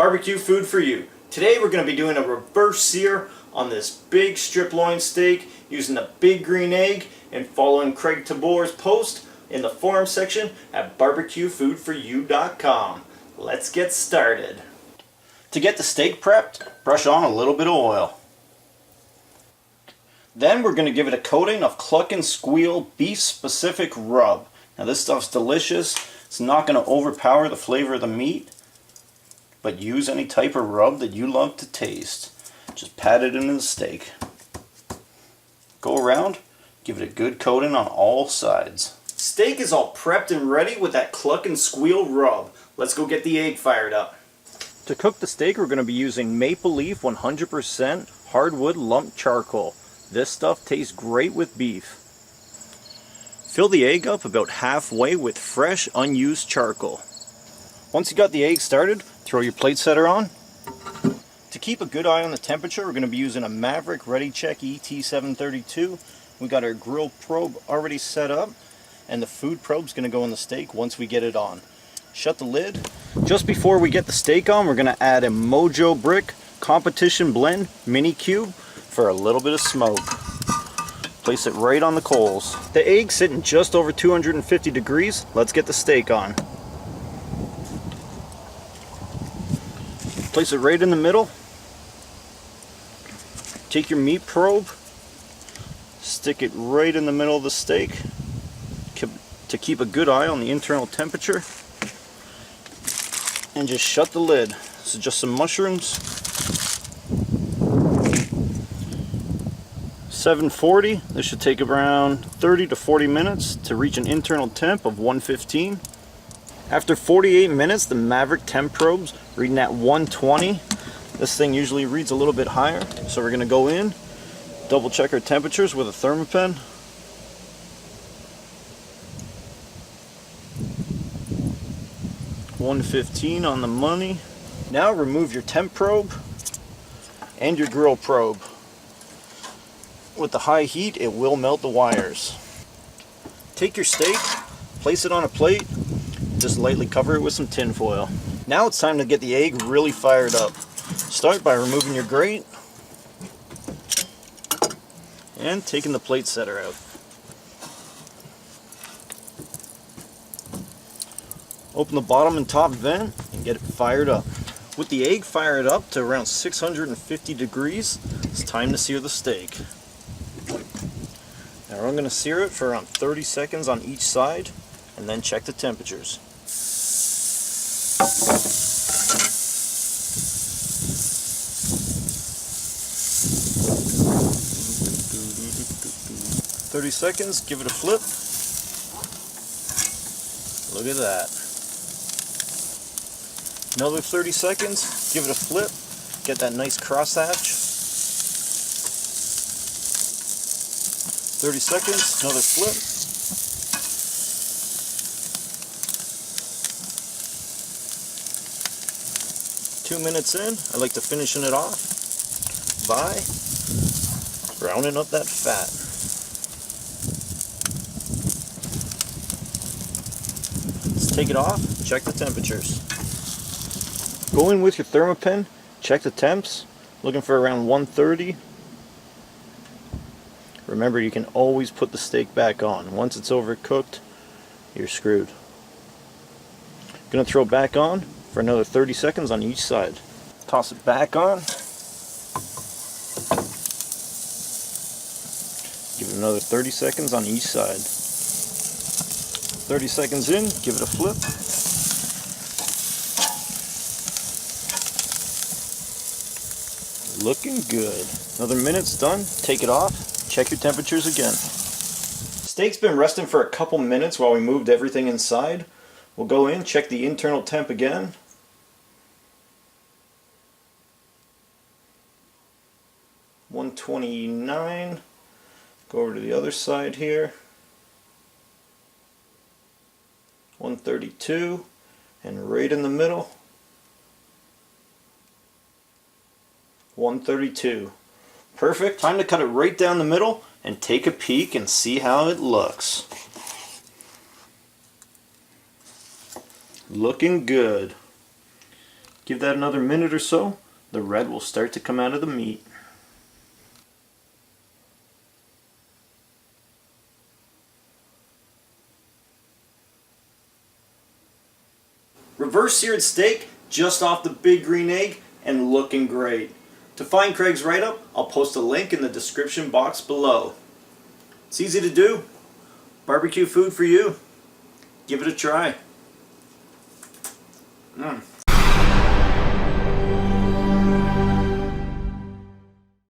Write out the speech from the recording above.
barbecue food for you. Today we're going to be doing a reverse sear on this big strip loin steak using a big green egg and following Craig Tabor's post in the forum section at barbecuefoodforyou.com. Let's get started. To get the steak prepped, brush on a little bit of oil. Then we're going to give it a coating of Cluck and Squeal beef specific rub. Now this stuff's delicious. It's not going to overpower the flavor of the meat, but use any type of rub that you love to taste. Just pat it into the steak. Go around, give it a good coating on all sides. Steak is all prepped and ready with that Cluck and Squeal rub. Let's go get the egg fired up. To cook the steak, we're going to be using Maple Leaf 100% hardwood lump charcoal. This stuff tastes great with beef. Fill the egg up about halfway with fresh, unused charcoal. Once you got the egg started, throw your plate setter on. To keep a good eye on the temperature, we're going to be using a Maverick ReadyCheck ET732. We got our grill probe already set up, and the food probe's going to go in the steak once we get it on. Shut the lid. Just before we get the steak on, we're going to add a Mojo Brick Competition Blend Mini Cube for a little bit of smoke. Place it right on the coals. The egg's sitting just over 250 degrees. Let's get the steak on. Place it right in the middle. Take your meat probe, stick it right in the middle of the steak to keep a good eye on the internal temperature, and just shut the lid. This is just some mushrooms. 740. This should take around 30 to 40 minutes to reach an internal temp of 115. After 48 minutes, the Maverick temp probe's reading at 120. This thing usually reads a little bit higher, so we're going to go in, double check our temperatures with a thermopen. $115 on the money. Now remove your temp probe and your grill probe. With the high heat, it will melt the wires. Take your steak, place it on a plate, just lightly cover it with some tin foil. Now it's time to get the egg really fired up. Start by removing your grate and taking the plate setter out. Open the bottom and top vent and get it fired up. With the egg fired up to around 650 degrees, it's time to sear the steak. Now I'm going to sear it for around 30 seconds on each side and then check the temperatures. 30 seconds, give it a flip. Look at that. Another 30 seconds, give it a flip. Get that nice crosshatch. 30 seconds, another flip. Two minutes in, I like to finishing it off by browning up that fat. Let's take it off, check the temperatures. Go in with your thermopen, check the temps, looking for around 130. Remember, you can always put the steak back on. Once it's overcooked, you're screwed. Gonna throw it back on for another 30 seconds on each side. Toss it back on. Give it another 30 seconds on each side. 30 seconds in, give it a flip. Looking good. Another minute's done. Take it off. Check your temperatures again. Steak's been resting for a couple minutes while we moved everything inside. We'll go in, check the internal temp again. $129. Go over to the other side here. 132. And right in the middle, 132. Perfect. Time to cut it right down the middle and take a peek and see how it looks. Looking good. Give that another minute or so, the red will start to come out of the meat. Reverse seared steak just off the big green egg and looking great. To find Craig's write-up, I'll post a link in the description box below. It's easy to do. Barbecue food for you. Give it a try.